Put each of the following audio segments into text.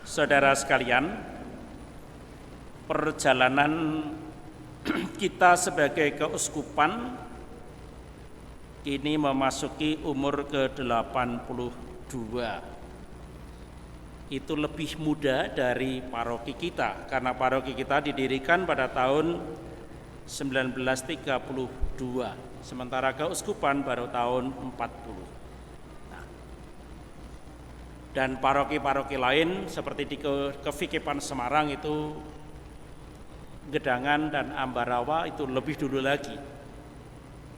Saudara sekalian, perjalanan kita sebagai keuskupan kini memasuki umur ke-82. Itu lebih muda dari paroki kita, karena paroki kita didirikan pada tahun 1932, sementara keuskupan baru tahun 40. Dan paroki-paroki lain seperti di Kevikepan Semarang itu Gedangan dan Ambarawa itu lebih dulu lagi.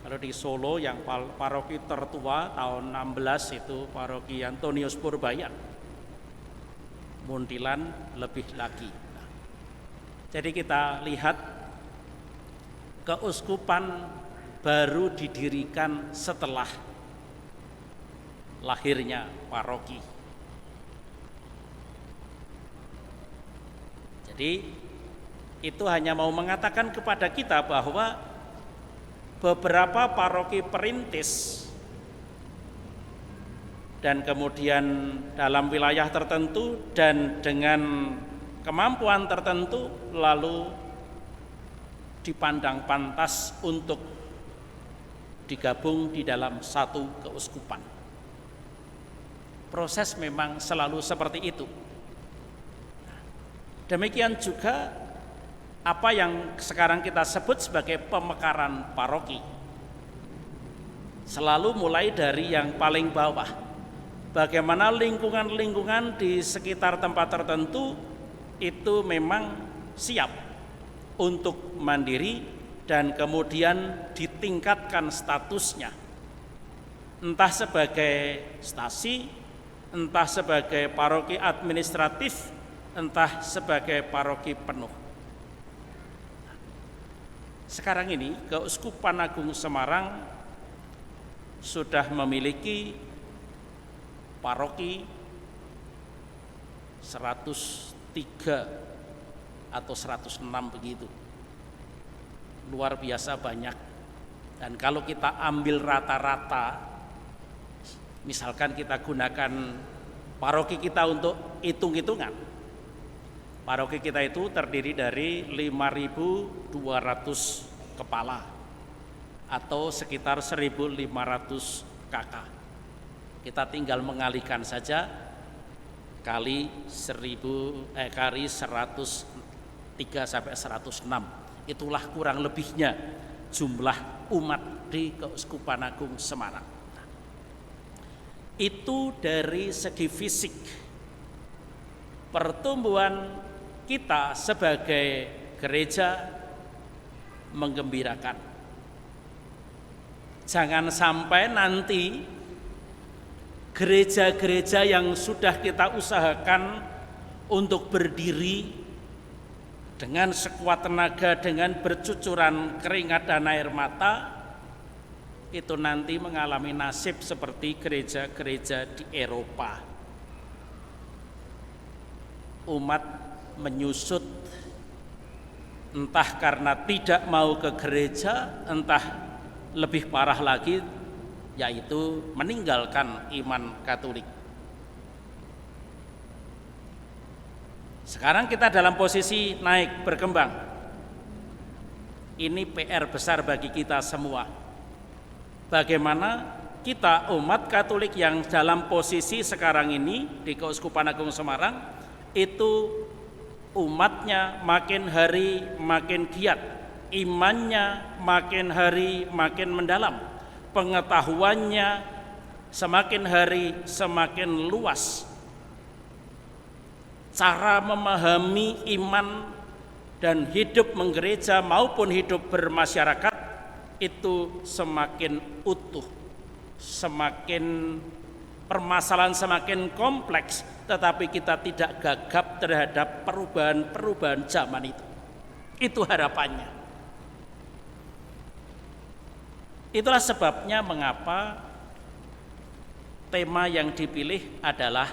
Kalau di Solo yang paroki tertua tahun 16 itu paroki Antonius Purbayan. Muntilan lebih lagi. Jadi kita lihat keuskupan baru didirikan setelah lahirnya paroki. Jadi itu hanya mau mengatakan kepada kita bahwa beberapa paroki perintis dan kemudian dalam wilayah tertentu dan dengan kemampuan tertentu lalu dipandang pantas untuk digabung di dalam satu keuskupan. Proses memang selalu seperti itu. Demikian juga apa yang sekarang kita sebut sebagai pemekaran paroki. Selalu mulai dari yang paling bawah. Bagaimana lingkungan-lingkungan di sekitar tempat tertentu itu memang siap untuk mandiri dan kemudian ditingkatkan statusnya. Entah sebagai stasi, entah sebagai paroki administratif, entah sebagai paroki penuh. Sekarang ini Keuskupan Agung Semarang sudah memiliki paroki 103 atau 106 begitu. Luar biasa banyak. Dan kalau kita ambil rata-rata, misalkan kita gunakan paroki kita untuk hitung-hitungan. Paroki kita itu terdiri dari 5.200 kepala atau sekitar 1.500 kakak. Kita tinggal mengalihkan saja kali 103 sampai 106. Itulah kurang lebihnya jumlah umat di Keuskupan Agung Semarang. Itu dari segi fisik. Pertumbuhan kita sebagai gereja menggembirakan. Jangan sampai nanti gereja-gereja yang sudah kita usahakan untuk berdiri dengan sekuat tenaga, dengan bercucuran keringat dan air mata, itu nanti mengalami nasib seperti gereja-gereja di Eropa. Umat menyusut, entah karena tidak mau ke gereja, entah lebih parah lagi yaitu meninggalkan iman Katolik. Sekarang kita dalam posisi naik berkembang. Ini PR besar bagi kita semua. Bagaimana kita umat Katolik yang dalam posisi sekarang ini di Keuskupan Agung Semarang itu umatnya makin hari makin giat, imannya makin hari makin mendalam, pengetahuannya semakin hari semakin luas, cara memahami iman dan hidup menggereja maupun hidup bermasyarakat itu semakin utuh, semakin permasalahan semakin kompleks, tetapi kita tidak gagap terhadap perubahan-perubahan zaman itu. Itu harapannya. Itulah sebabnya mengapa tema yang dipilih adalah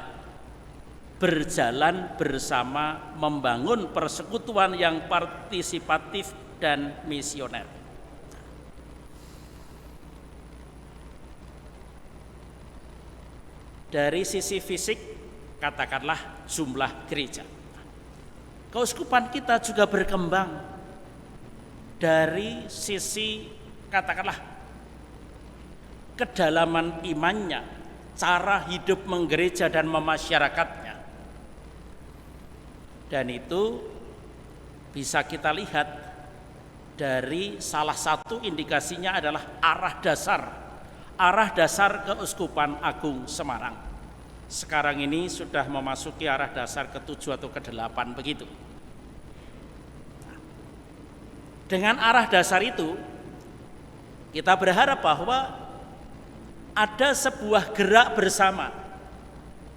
berjalan bersama membangun persekutuan yang partisipatif dan misioner. Dari sisi fisik katakanlah jumlah gereja. Keuskupan kita juga berkembang dari sisi katakanlah kedalaman imannya, cara hidup menggereja dan memasyarakatnya. Dan itu bisa kita lihat dari salah satu indikasinya adalah arah dasar Keuskupan Agung Semarang. Sekarang ini sudah memasuki arah dasar ke-7 atau ke-8 begitu. Dengan arah dasar itu, kita berharap bahwa ada sebuah gerak bersama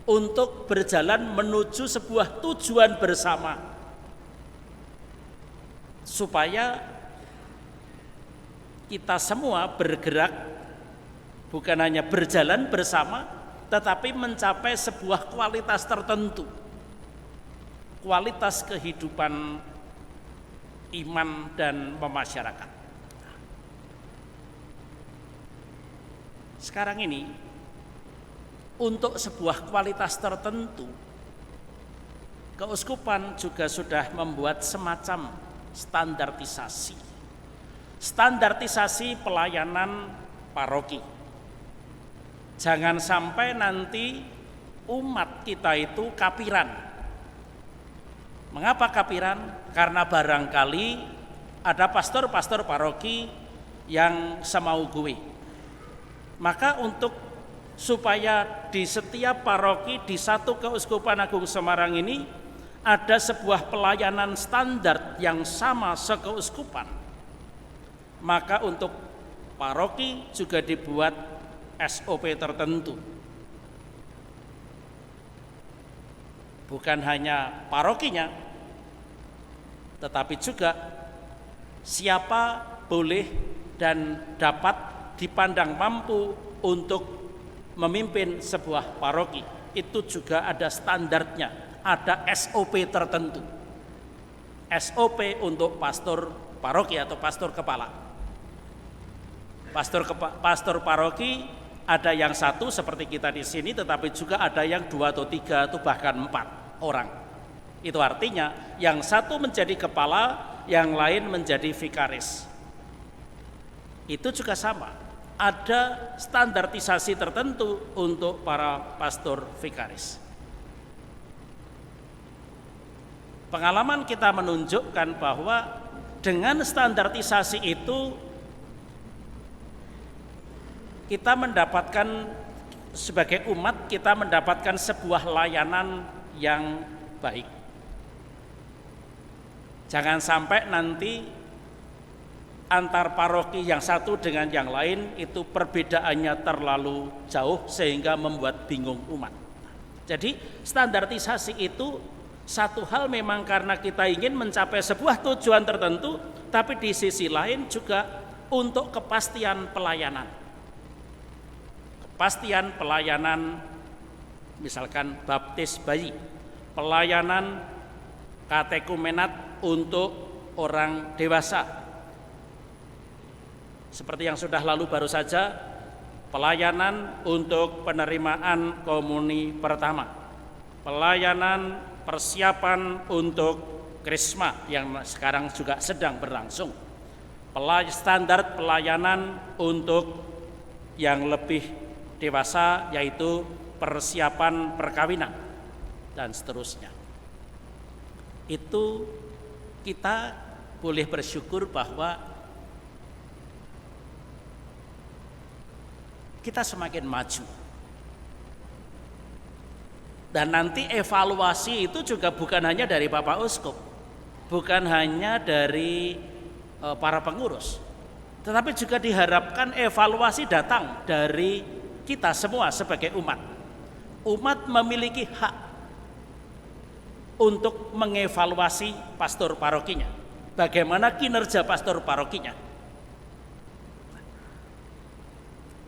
untuk berjalan menuju sebuah tujuan bersama, supaya kita semua bergerak bukan hanya berjalan bersama, tetapi mencapai sebuah kualitas tertentu, kualitas kehidupan iman dan memasyarakat. Sekarang ini untuk sebuah kualitas tertentu, Keuskupan juga sudah membuat semacam standarisasi pelayanan paroki. Jangan sampai nanti umat kita itu kapiran. Mengapa kapiran? Karena barangkali ada pastor-pastor paroki yang semau gue. Maka supaya di setiap paroki di satu Keuskupan Agung Semarang ini ada sebuah pelayanan standar yang sama sekeuskupan, maka untuk paroki juga dibuat SOP tertentu. Bukan hanya parokinya, tetapi juga siapa boleh dan dapat dipandang mampu untuk memimpin sebuah paroki. Itu juga ada standarnya, ada SOP tertentu. SOP untuk pastor paroki atau pastor kepala. Pastor paroki ada yang satu seperti kita di sini, tetapi juga ada yang 2 atau 3 atau bahkan 4 orang. Itu artinya yang satu menjadi kepala, yang lain menjadi vikaris. Itu juga sama, ada standarisasi tertentu untuk para pastor vikaris. Pengalaman kita menunjukkan bahwa dengan standarisasi itu kita mendapatkan, sebagai umat kita mendapatkan sebuah layanan yang baik. Jangan sampai nanti antar paroki yang satu dengan yang lain itu perbedaannya terlalu jauh sehingga membuat bingung umat. Jadi standarisasi itu satu hal memang karena kita ingin mencapai sebuah tujuan tertentu, tapi di sisi lain juga untuk kepastian pelayanan. Kepastian pelayanan, misalkan baptis bayi, pelayanan katekumenat untuk orang dewasa. Seperti yang sudah lalu baru saja, pelayanan untuk penerimaan komuni pertama, pelayanan persiapan untuk krisma yang sekarang juga sedang berlangsung, standar pelayanan untuk yang lebih dewasa yaitu persiapan perkawinan dan seterusnya. Itu kita boleh bersyukur bahwa kita semakin maju. Dan nanti evaluasi itu juga bukan hanya dari Bapak Uskup, bukan hanya dari para pengurus, tetapi juga diharapkan evaluasi datang dari kita semua sebagai umat. Umat memiliki hak untuk mengevaluasi pastor parokinya. Bagaimana kinerja pastor parokinya.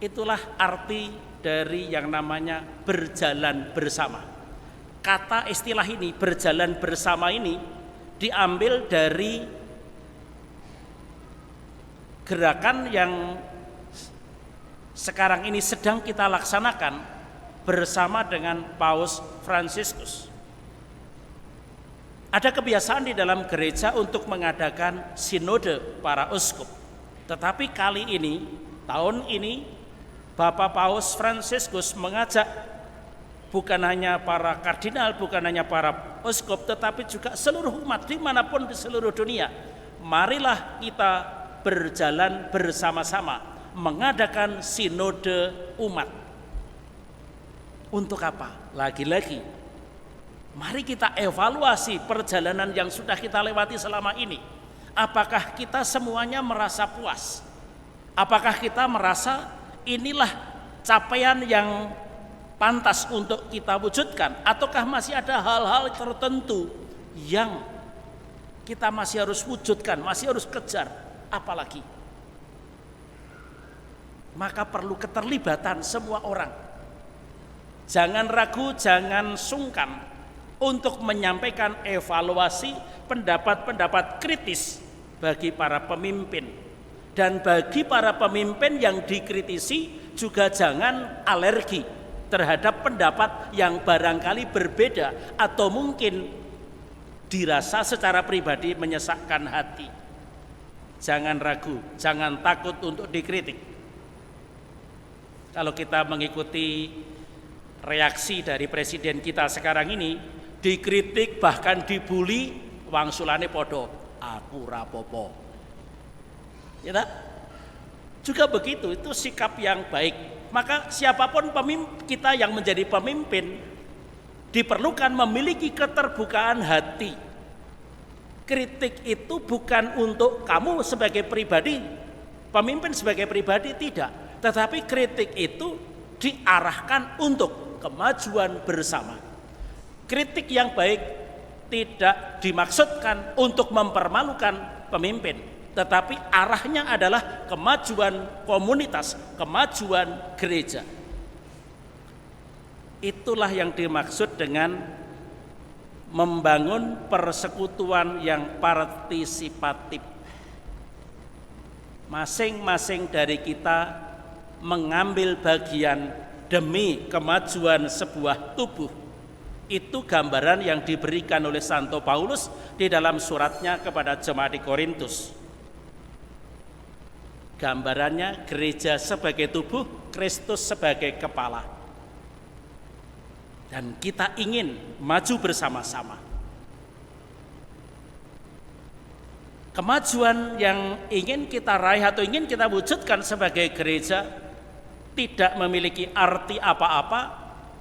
Itulah arti dari yang namanya berjalan bersama. Kata istilah ini, berjalan bersama ini diambil dari gerakan yang sekarang ini sedang kita laksanakan, bersama dengan Paus Fransiskus. Ada kebiasaan di dalam gereja untuk mengadakan sinode para uskup. Tetapi kali ini, tahun ini, Bapak Paus Fransiskus mengajak bukan hanya para kardinal, bukan hanya para uskup, tetapi juga seluruh umat dimanapun di seluruh dunia. Marilah kita berjalan bersama-sama mengadakan sinode umat. Untuk apa? Lagi-lagi, mari kita evaluasi perjalanan yang sudah kita lewati selama ini. Apakah kita semuanya merasa puas? Apakah kita merasa inilah capaian yang pantas untuk kita wujudkan? Ataukah masih ada hal-hal tertentu yang kita masih harus wujudkan, masih harus kejar? Apalagi? Maka perlu keterlibatan semua orang. Jangan ragu, jangan sungkan untuk menyampaikan evaluasi, pendapat-pendapat kritis bagi para pemimpin. Dan bagi para pemimpin yang dikritisi juga jangan alergi terhadap pendapat yang barangkali berbeda atau mungkin dirasa secara pribadi menyesakkan hati. Jangan ragu, jangan takut untuk dikritik. Kalau kita mengikuti reaksi dari presiden kita sekarang ini, dikritik bahkan dibully, wangsulane podo, aku rapopo. Ya tak? Juga begitu, itu sikap yang baik. Maka siapapun kita yang menjadi pemimpin diperlukan memiliki keterbukaan hati. Kritik itu bukan untuk kamu sebagai pribadi, pemimpin sebagai pribadi, tidak. Tetapi kritik itu diarahkan untuk kemajuan bersama. Kritik yang baik tidak dimaksudkan untuk mempermalukan pemimpin, tetapi arahnya adalah kemajuan komunitas, kemajuan gereja. Itulah yang dimaksud dengan membangun persekutuan yang partisipatif. Masing-masing dari kita mengambil bagian demi kemajuan sebuah tubuh. Itu gambaran yang diberikan oleh Santo Paulus di dalam suratnya kepada jemaat di Korintus. Gambarannya gereja sebagai tubuh, Kristus sebagai kepala. Dan kita ingin maju bersama-sama. Kemajuan yang ingin kita raih atau ingin kita wujudkan sebagai gereja tidak memiliki arti apa-apa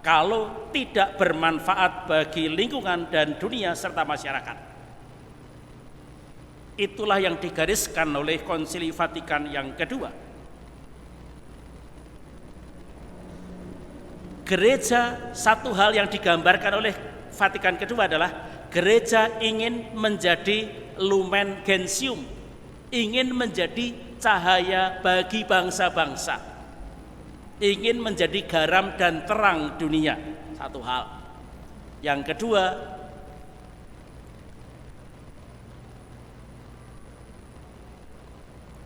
kalau tidak bermanfaat bagi lingkungan dan dunia serta masyarakat. Itulah yang digariskan oleh Konsili Vatikan yang kedua. Gereja, satu hal yang digambarkan oleh Vatikan kedua adalah gereja ingin menjadi lumen gentium, ingin menjadi cahaya bagi bangsa-bangsa, ingin menjadi garam dan terang dunia. Satu hal. Yang kedua,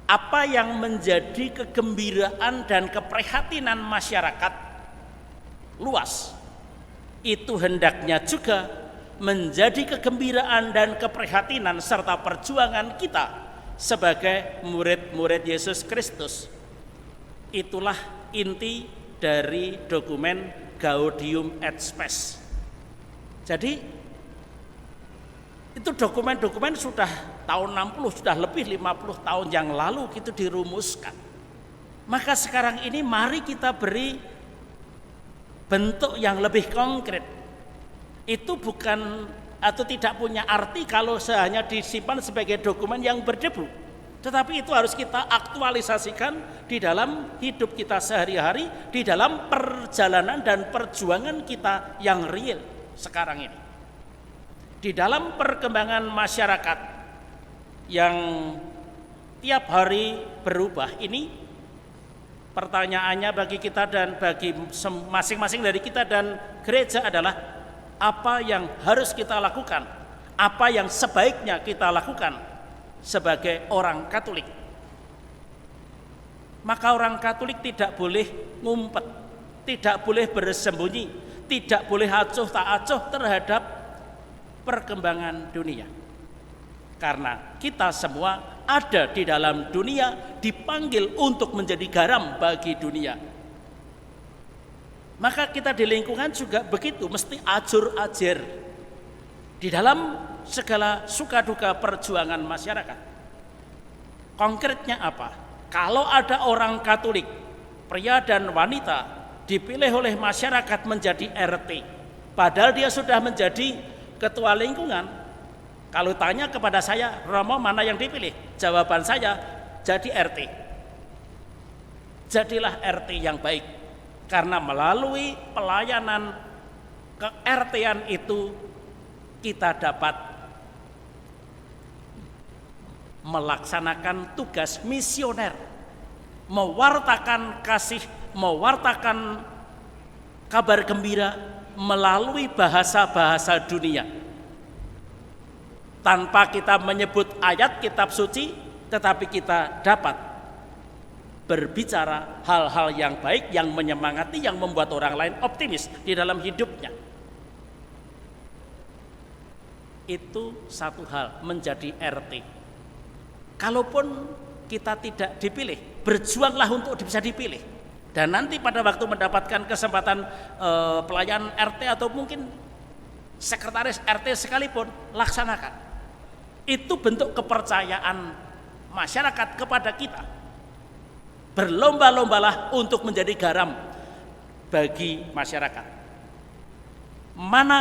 apa yang menjadi kegembiraan dan keprihatinan masyarakat luas, itu hendaknya juga menjadi kegembiraan dan keprihatinan serta perjuangan kita sebagai murid-murid Yesus Kristus. Itulah inti dari dokumen Gaudium et Spes. Jadi itu dokumen-dokumen sudah tahun 60, sudah lebih 50 tahun yang lalu itu dirumuskan. Maka sekarang ini mari kita beri bentuk yang lebih konkret. Itu bukan atau tidak punya arti kalau hanya disimpan sebagai dokumen yang berdebu. Tetapi itu harus kita aktualisasikan di dalam hidup kita sehari-hari, di dalam perjalanan dan perjuangan kita yang real sekarang ini. Di dalam perkembangan masyarakat yang tiap hari berubah ini, pertanyaannya bagi kita dan bagi masing-masing dari kita dan gereja adalah apa yang harus kita lakukan, apa yang sebaiknya kita lakukan sebagai orang Katolik. Maka orang Katolik tidak boleh ngumpet, tidak boleh bersembunyi, tidak boleh acuh tak acuh terhadap perkembangan dunia. Karena kita semua ada di dalam dunia, dipanggil untuk menjadi garam bagi dunia. Maka kita di lingkungan juga begitu, mesti ajur-ajir di dalam segala suka duka perjuangan masyarakat. Konkretnya apa? Kalau ada orang Katolik, pria dan wanita, dipilih oleh masyarakat menjadi RT, padahal dia sudah menjadi ketua lingkungan. Kalau tanya kepada saya, Romo mana yang dipilih? Jawaban saya, jadi RT. Jadilah RT yang baik, karena melalui pelayanan ke-RT-an itu kita dapat melaksanakan tugas misioner, mewartakan kasih, mewartakan kabar gembira melalui bahasa-bahasa dunia. Tanpa kita menyebut ayat kitab suci, tetapi kita dapat berbicara hal-hal yang baik, yang menyemangati, yang membuat orang lain optimis di dalam hidupnya. Itu satu hal, menjadi RT. Kalaupun kita tidak dipilih, berjuanglah untuk bisa dipilih. Dan nanti pada waktu mendapatkan kesempatan pelayanan RT atau mungkin sekretaris RT sekalipun, laksanakan. Itu bentuk kepercayaan masyarakat kepada kita. Berlomba-lombalah untuk menjadi garam bagi masyarakat. Mana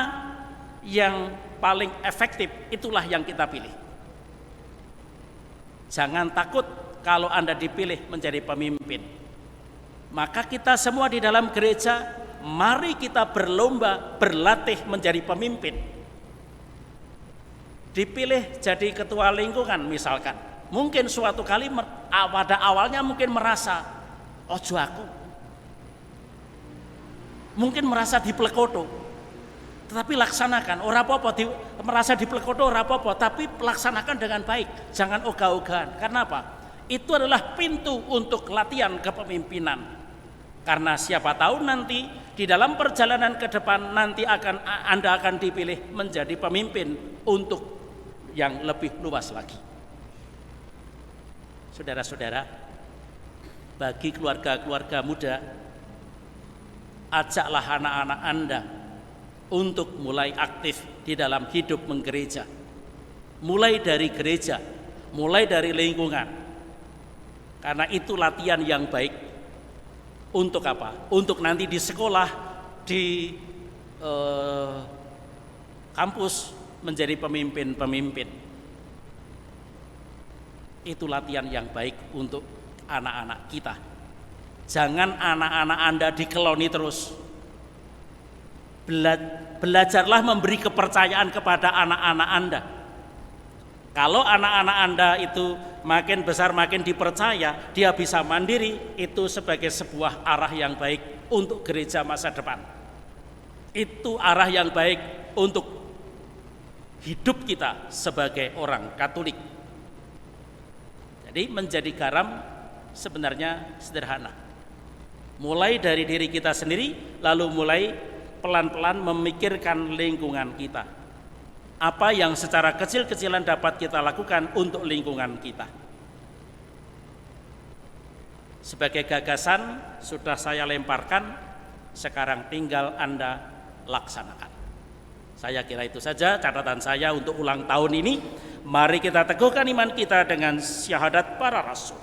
yang paling efektif, itulah yang kita pilih. Jangan takut kalau Anda dipilih menjadi pemimpin. Maka kita semua di dalam gereja, mari kita berlomba, berlatih menjadi pemimpin. Dipilih jadi ketua lingkungan misalkan, mungkin suatu kali pada awalnya mungkin merasa ojo aku, mungkin merasa diplekoto, tetapi laksanakan. Ora apa-apa merasa diplekoto, ora apa-apa, tapi laksanakan dengan baik, jangan ogah-ogahan. Karena apa? Itu adalah pintu untuk latihan kepemimpinan. Karena siapa tahu nanti di dalam perjalanan ke depan nanti Anda akan dipilih menjadi pemimpin untuk yang lebih luas lagi. Saudara-saudara, bagi keluarga-keluarga muda, ajaklah anak-anak Anda untuk mulai aktif di dalam hidup menggereja. Mulai dari gereja, mulai dari lingkungan. Karena itu latihan yang baik. Untuk apa? Untuk nanti di sekolah, di kampus, menjadi pemimpin-pemimpin. Itu latihan yang baik untuk anak-anak kita. Jangan anak-anak Anda dikeloni terus. Belajarlah memberi kepercayaan kepada anak-anak Anda. Kalau anak-anak Anda itu makin besar makin dipercaya, dia bisa mandiri, itu sebagai sebuah arah yang baik untuk gereja masa depan. Itu arah yang baik untuk hidup kita sebagai orang Katolik. Jadi menjadi garam sebenarnya sederhana. Mulai dari diri kita sendiri, lalu mulai pelan-pelan memikirkan lingkungan kita. Apa yang secara kecil-kecilan dapat kita lakukan untuk lingkungan kita. Sebagai gagasan sudah saya lemparkan, sekarang tinggal Anda laksanakan. Saya kira itu saja catatan saya untuk ulang tahun ini. Mari kita teguhkan iman kita dengan syahadat para rasul.